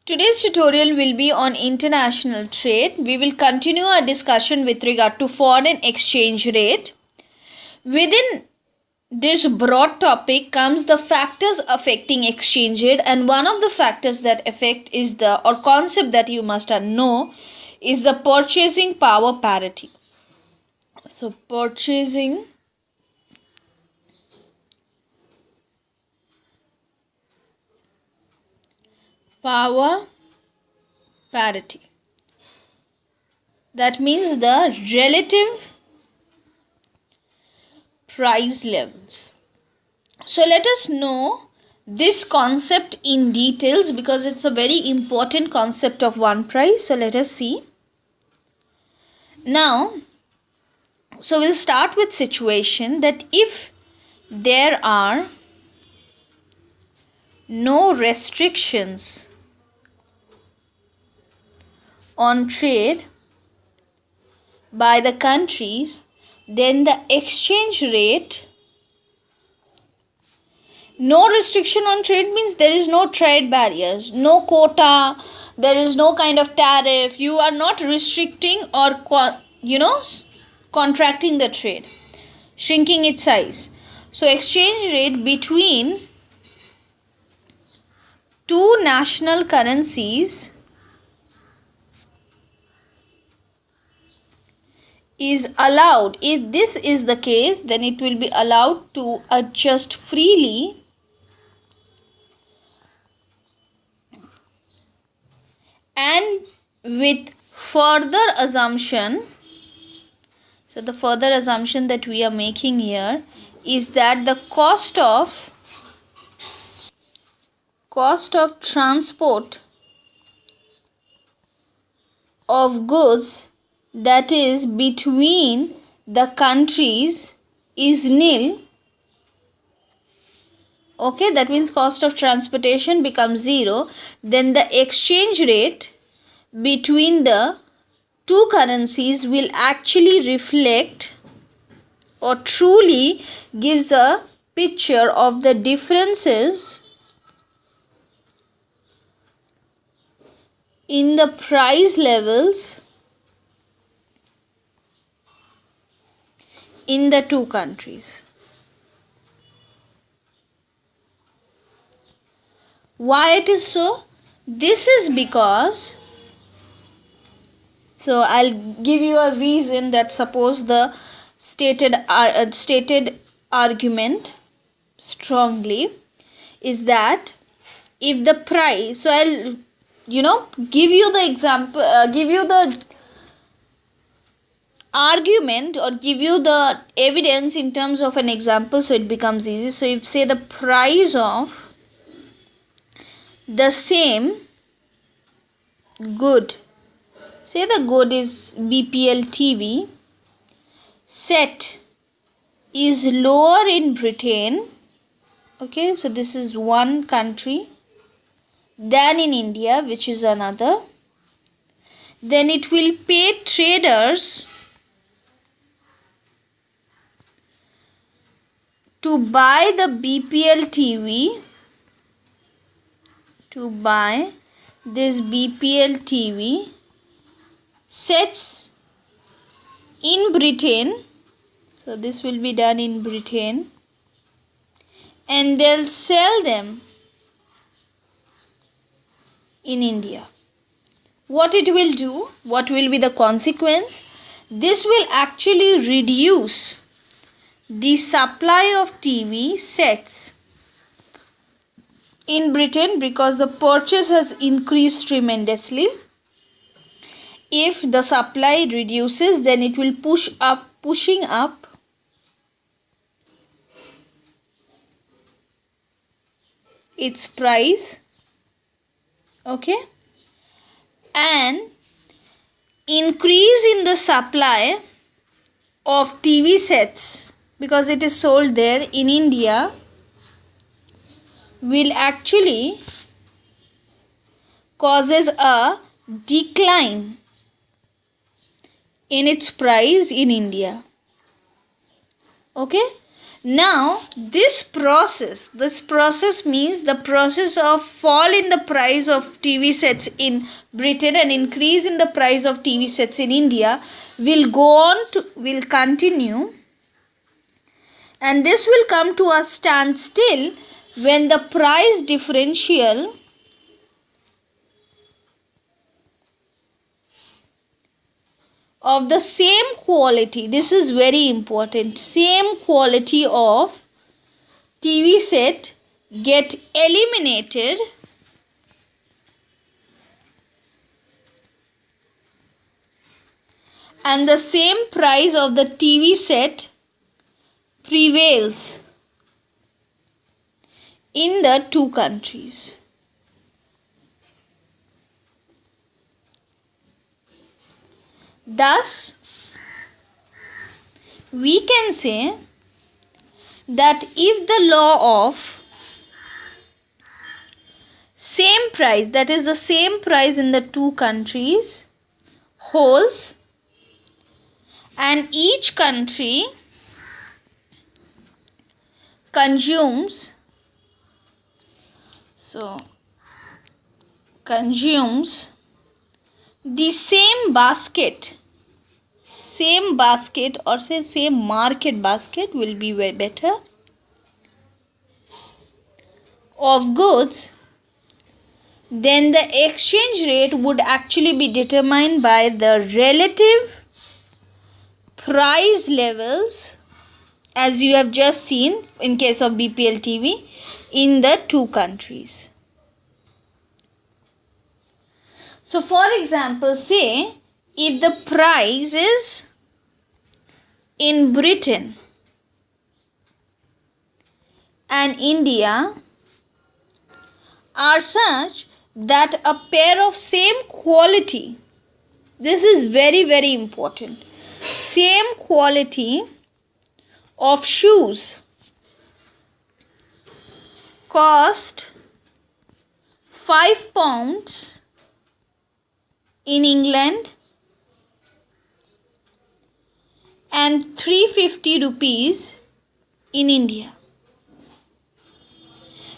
Today's tutorial will be on international trade. We will continue our discussion with regard to foreign exchange rate. Within this broad topic comes the factors affecting exchange rate, and one of the factors that affect is concept that you must know is the purchasing power parity. So purchasing power parity. That means the relative price levels. So let us know this concept in details because it's a very important concept of one price. So let us see. Now, so we'll start with situation that if there are no restrictions on trade by the countries, then the exchange rate, no restriction on trade means there is no trade barriers, no quota, there is no kind of tariff, you are not restricting or contracting the trade, shrinking its size. So exchange rate between two national currencies is allowed. If this is the case, then it will be allowed to adjust freely and with further assumption. So the further assumption that we are making here is that the cost of transport of goods, that is between the countries, is nil. Okay, that means cost of transportation becomes zero. Then the exchange rate between the two currencies will actually reflect or truly gives a picture of the differences in the price levels in the two countries. Why it is so? This is because, so I'll give you a reason that suppose the stated argument strongly is that if the price, so I'll give you the example, give you the argument or give you the evidence in terms of an example, so it becomes easy. So if say the price of the same good, say the good is BPL TV set, is lower in Britain, okay, so this is one country, than in India, which is another, then it will pay traders to buy the BPL TV, to buy this BPL TV sets in Britain. So this will be done in Britain, and they'll sell them in India. What it will do, what will be the consequence? This will actually reduce the supply of TV sets in Britain because the purchase has increased tremendously. If the supply reduces, then it will pushing up its price, okay, and increase in the supply of TV sets because it is sold there in India will actually causes a decline in its price in India. Okay, Now this process means the process of fall in the price of TV sets in Britain and increase in the price of TV sets in India will continue, and this will come to a standstill when the price differential of the same quality, this is very important, same quality of TV set get eliminated and the same price of the TV set prevails in the two countries. Thus, we can say that if the law of same price, that is the same price in the two countries, holds, and each country consumes the same basket or say same market basket will be way better of goods, then the exchange rate would actually be determined by the relative price levels, as you have just seen in case of BPL TV, in the two countries. So for example, say if the price is in Britain and India are such that a pair of same quality, this is very, very important, same quality of shoes cost £5 in England and 350 rupees in India,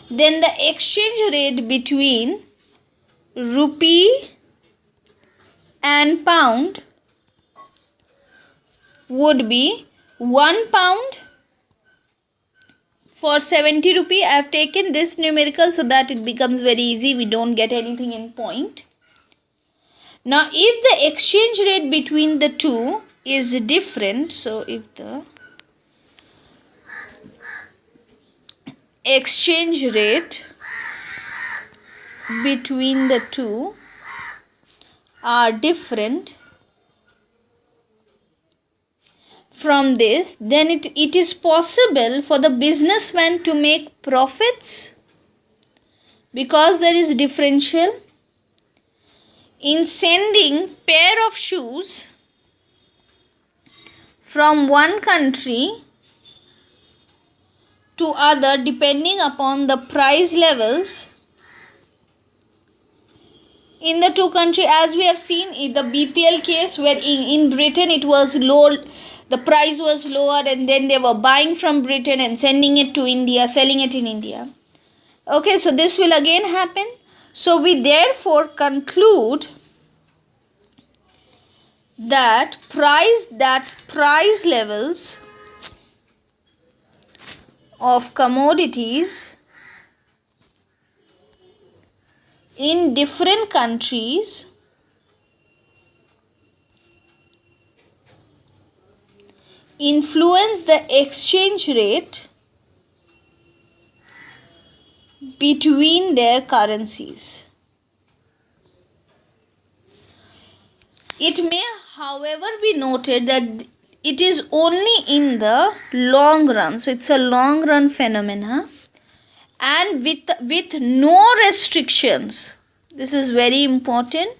then the exchange rate between rupee and pound would be £1 for 70 rupee. I have taken this numerical so that it becomes very easy, we don't get anything in point. Now if the exchange rate between the two is different, so if the exchange rate between the two are different from this, then it is possible for the businessman to make profits because there is differential in sending pair of shoes from one country to other depending upon the price levels in the two countries, as we have seen in the BPL case where in Britain it was low, the price was lower, and then they were buying from Britain and sending it to India, selling it in India. Okay, so this will again happen. So we therefore conclude that price levels of commodities in different countries influence the exchange rate between their currencies. It may, however, be noted that it is only in the long run, so it's a long run phenomena, and with no restrictions, this is very important,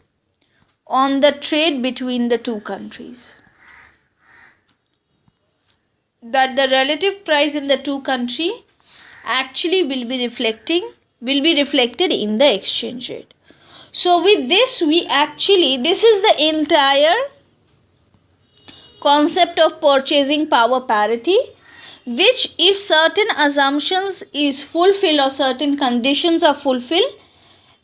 on the trade between the two countries, that the relative price in the two countries actually will be reflected in the exchange rate. So with this this is the entire concept of purchasing power parity, which if certain assumptions is fulfilled or certain conditions are fulfilled,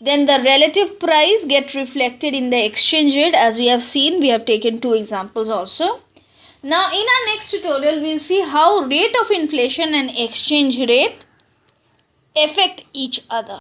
then the relative price get reflected in the exchange rate. As we have seen, we have taken 2 examples also. Now in our next tutorial, we will see how rate of inflation and exchange rate affect each other.